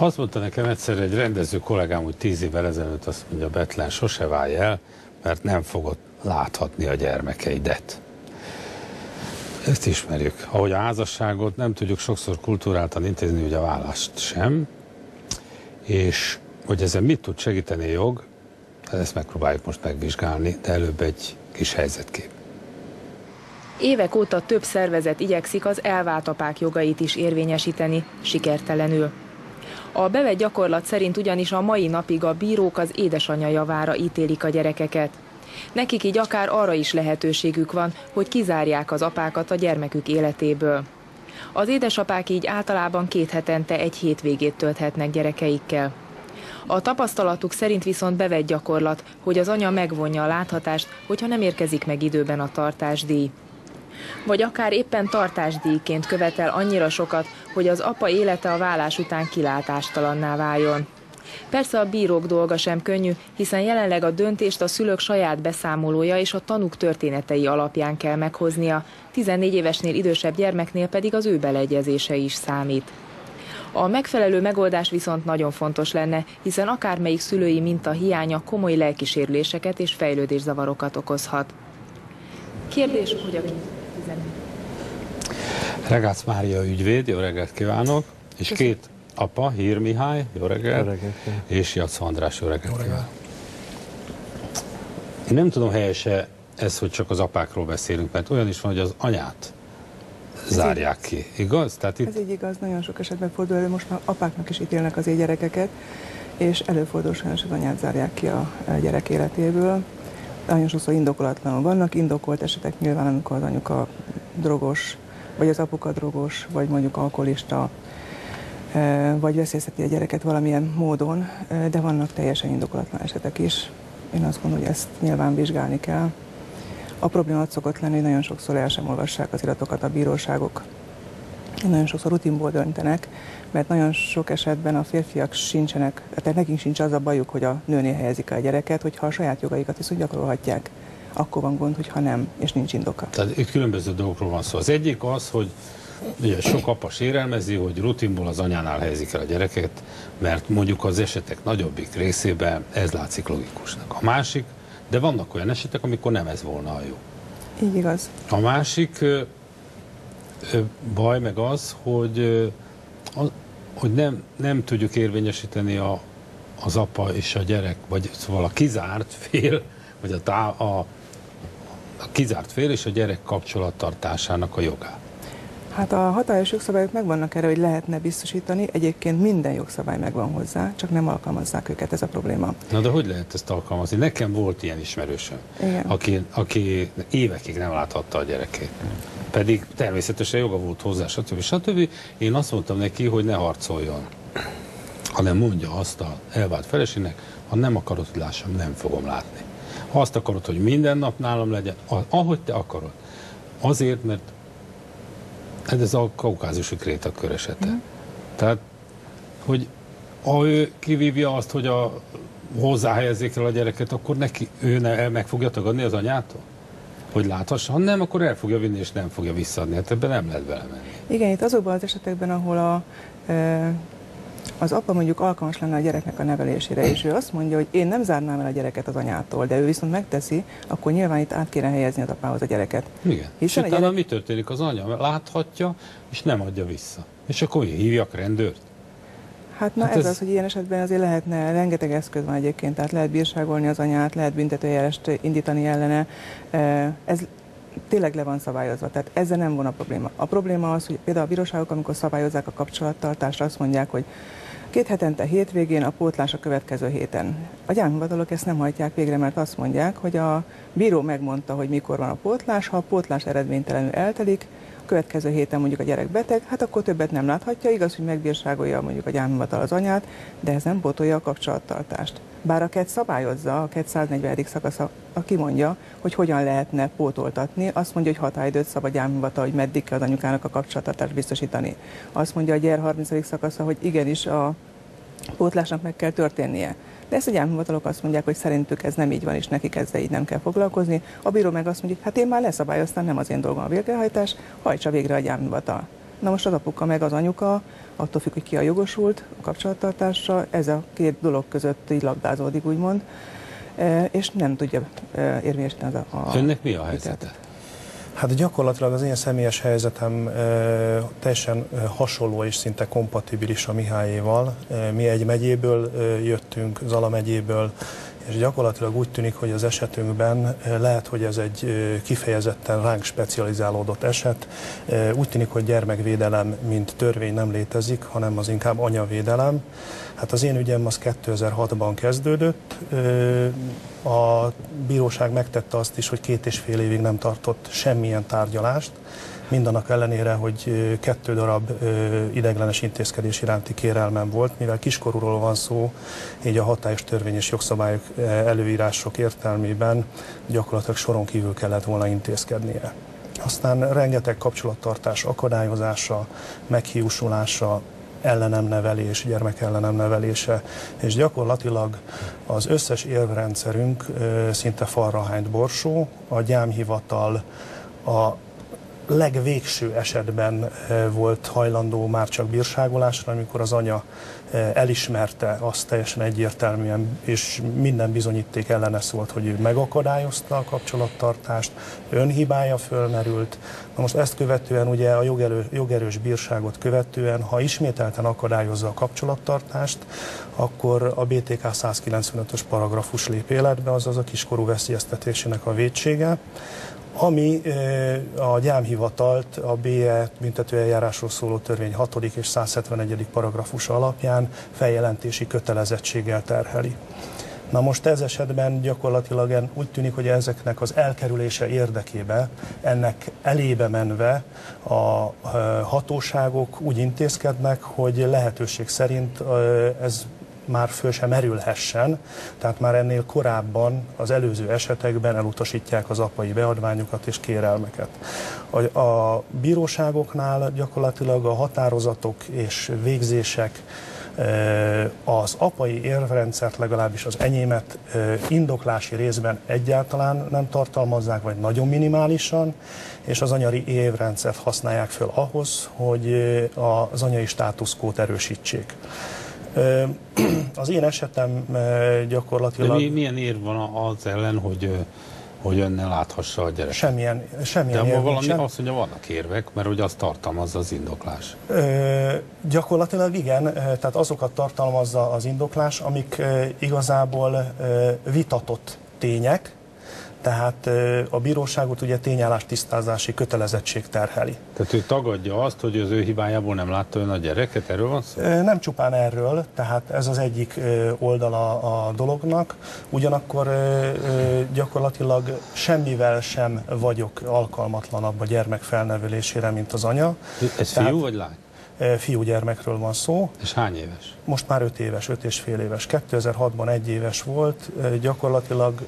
Azt mondta nekem egyszer egy rendező kollégám, hogy 10 évvel ezelőtt azt mondja, Betlen, sose válj el, mert nem fogod láthatni a gyermekeidet. Ezt ismerjük. Ahogy a házasságot nem tudjuk sokszor kulturáltan intézni, ugye a vállást sem, és hogy ezen mit tud segíteni a jog, ezt megpróbáljuk most megvizsgálni, de előbb egy kis helyzetkép. Évek óta több szervezet igyekszik az elvált apák jogait is érvényesíteni, sikertelenül. A bevett gyakorlat szerint ugyanis a mai napig a bírók az édesanyja javára ítélik a gyerekeket. Nekik így akár arra is lehetőségük van, hogy kizárják az apákat a gyermekük életéből. Az édesapák így általában 2 hetente egy hétvégét tölthetnek gyerekeikkel. A tapasztalatuk szerint viszont bevett gyakorlat, hogy az anya megvonja a láthatást, hogyha nem érkezik meg időben a tartásdíj. Vagy akár éppen tartásdíjként követel annyira sokat, hogy az apa élete a vállás után kilátástalanná váljon. Persze a bírók dolga sem könnyű, hiszen jelenleg a döntést a szülők saját beszámolója és a tanúk történetei alapján kell meghoznia, 14 évesnél idősebb gyermeknél pedig az ő beleegyezése is számít. A megfelelő megoldás viszont nagyon fontos lenne, hiszen akármelyik szülői minta hiánya komoly lelkisérüléseket és fejlődészavarokat okozhat. Kérdés, hogy a Regácz Mária ügyvéd, jó reggelt kívánok, és Köszönöm. 2 apa, Hír Mihály, jó reggelt, Jó reggelt. és Jacó András, jó reggelt kívánok. Én nem tudom, helyese ez, hogy csak az apákról beszélünk, mert olyan is van, hogy az anyát zárják ki, igaz? Tehát itt... Ez így igaz, nagyon sok esetben fordul elő, most már apáknak is ítélnek az gyerekeket, és előfordul sajnos az anyát zárják ki a gyerek életéből. Nagyon sokszor indokolatlanul vannak, indokolt esetek nyilván, amikor az anyuka drogos, vagy az apuka drogos, vagy mondjuk alkoholista, vagy veszélyezteti a gyereket valamilyen módon, de vannak teljesen indokolatlan esetek is. Én azt gondolom, hogy ezt nyilván vizsgálni kell. A probléma ott szokott lenni, hogy nagyon sokszor el sem olvassák az iratokat a bíróságok. Nagyon sokszor rutinból döntenek, mert nagyon sok esetben a férfiak sincsenek, tehát nekik sincs az a bajuk, hogy a nőnél helyezik el a gyereket, hogyha a saját jogaikat viszont gyakorolhatják, akkor van gond, hogyha nem, és nincs indoka. Tehát itt különböző dolgokról van szó. Az egyik az, hogy ugye sok apa sérelmezi, hogy rutinból az anyánál helyezik el a gyereket, mert mondjuk az esetek nagyobbik részében ez látszik logikusnak. A másik, de vannak olyan esetek, amikor nem ez volna a jó. Így igaz. A másik baj meg az, hogy nem tudjuk érvényesíteni az apa és a gyerek, vagy szóval a kizárt fél, vagy a kizárt fél és a gyerek kapcsolattartásának a jogát. Hát a hatályos jogszabályok megvannak erre, hogy lehetne biztosítani, egyébként minden jogszabály megvan hozzá, csak nem alkalmazzák őket, ez a probléma. Na de hogy lehet ezt alkalmazni? Nekem volt ilyen ismerősöm, aki évekig nem láthatta a gyerekét. Pedig természetesen joga volt hozzá, stb. Én azt mondtam neki, hogy ne harcoljon, hanem mondja azt az elvált feleségnek, ha nem akarod, hogy lássam, nem fogom látni. Ha azt akarod, hogy minden nap nálam legyen, ahogy te akarod. Azért, mert ez a kaukázusi krétakör esete. Tehát, hogy ha ő kivívja azt, hogy hozzáhelyezzék el a gyereket, akkor meg fogja tagadni az anyától? Hogy láthassa? Ha nem, akkor el fogja vinni, és nem fogja visszaadni. Hát ebben nem lehet belemenni. Igen, itt azokban az esetekben, ahol az apa mondjuk alkalmas lenne a gyereknek a nevelésére, és ő azt mondja, hogy én nem zárnám el a gyereket az anyától, de ő viszont megteszi, akkor nyilván itt át kéne helyezni az apához a gyereket. Igen. Hiszen és utána mi történik? Az anya láthatja, és nem adja vissza. És akkor hívjak rendőrt? Hát na ez az, hogy ilyen esetben azért lehetne, rengeteg eszköz van egyébként, tehát lehet bírságolni az anyát, lehet büntetőeljárást indítani ellene. Ez tényleg le van szabályozva, tehát ezzel nem van a probléma. A probléma az, hogy például a bíróságok, amikor szabályozzák a kapcsolattartást, azt mondják, hogy 2 hetente hétvégén, a pótlás a következő héten. A gyámhivatalok ezt nem hajtják végre, mert azt mondják, hogy a bíró megmondta, hogy mikor van a pótlás, ha a pótlás eredménytelenül eltelik, a következő héten mondjuk a gyerek beteg, hát akkor többet nem láthatja, igaz, hogy megbírságolja mondjuk a gyámhivatal az anyát, de ez nem pótolja a kapcsolattartást. Bár a KED szabályozza, a KED 140. szakasza kimondja, hogy hogyan lehetne pótoltatni, azt mondja, hogy határidőt szab a gyámhivatal, hogy meddig kell az anyukának a kapcsolattartást biztosítani. Azt mondja a GER 30. szakasza, hogy igenis a pótlásnak meg kell történnie. De ezt a gyámhivatalok azt mondják, hogy szerintük ez nem így van, és nekik ezzel így nem kell foglalkozni. A bíró meg azt mondja, hát én már leszabályoztam, nem az én dolgom a végrehajtás, hajtsa végre a gyámhivatal. Na most az apuka meg az anyuka, attól függ, hogy ki a jogosult a kapcsolattartásra, ez a két dolog között így labdázódik, úgymond, és nem tudja érvényesíteni a Önnek mi a helyzete? Hát gyakorlatilag az én személyes helyzetem teljesen hasonló és szinte kompatibilis a Mihályéval. Mi egy megyéből jöttünk, Zala megyéből, és gyakorlatilag úgy tűnik, hogy az esetünkben lehet, hogy ez egy kifejezetten ránk specializálódott eset. Úgy tűnik, hogy gyermekvédelem mint törvény nem létezik, hanem az inkább anyavédelem. Hát az én ügyem az 2006-ban kezdődött. A bíróság megtette azt is, hogy 2,5 évig nem tartott semmilyen tárgyalást, mindannak ellenére, hogy 2 darab ideiglenes intézkedés iránti kérelmem volt, mivel kiskorúról van szó, így a hatályos törvény és jogszabályok előírások értelmében gyakorlatilag soron kívül kellett volna intézkednie. Aztán rengeteg kapcsolattartás akadályozása, meghiúsulása, ellenem nevelés, gyermek ellenem nevelése, és gyakorlatilag az összes érvrendszerünk szinte falra hányt borsó, a gyámhivatal a legvégső esetben volt hajlandó már csak bírságolásra, amikor az anya elismerte azt teljesen egyértelműen, és minden bizonyíték ellene szólt, hogy ő megakadályozta a kapcsolattartást, önhibája fölmerült. Na most ezt követően ugye a jogerős bírságot követően, ha ismételten akadályozza a kapcsolattartást, akkor a BTK 195-ös paragrafus lép életbe, azaz a kiskorú veszélyeztetésének a vétsége, ami a gyámhivatalt a BE büntetőeljárásról szóló törvény 6. és 171. paragrafusa alapján feljelentési kötelezettséggel terheli. Na most ez esetben gyakorlatilag úgy tűnik, hogy ezeknek az elkerülése érdekében, ennek elébe menve a hatóságok úgy intézkednek, hogy lehetőség szerint ez már föl sem merülhessen, tehát már ennél korábban az előző esetekben elutasítják az apai beadványokat és kérelmeket. A bíróságoknál gyakorlatilag a határozatok és végzések az apai érvrendszert, legalábbis az enyémet indoklási részben egyáltalán nem tartalmazzák, vagy nagyon minimálisan, és az anyai érvrendszert használják föl ahhoz, hogy az anyai státuszkót erősítsék. Az én esetem gyakorlatilag... De milyen érv van az ellen, hogy ön ne láthassa a gyereket? Semmilyen de valami sem. Azt mondja, vannak érvek, mert hogy azt tartalmazza az indoklás. Gyakorlatilag igen, tehát azokat tartalmazza az indoklás, amik igazából vitatott tények, tehát a bíróságot ugye tényállás tisztázási kötelezettség terheli. Tehát ő tagadja azt, hogy az ő hibájából nem látta ön a gyereket? Erről van szó? Nem csupán erről, tehát ez az egyik oldala a dolognak. Ugyanakkor gyakorlatilag semmivel sem vagyok alkalmatlanabb a gyermek felnevelésére, mint az anya. Ez fiú vagy lány? Fiúgyermekről van szó. És hány éves? Most már 5 éves, 5,5 éves. 2006-ban 1 éves volt, gyakorlatilag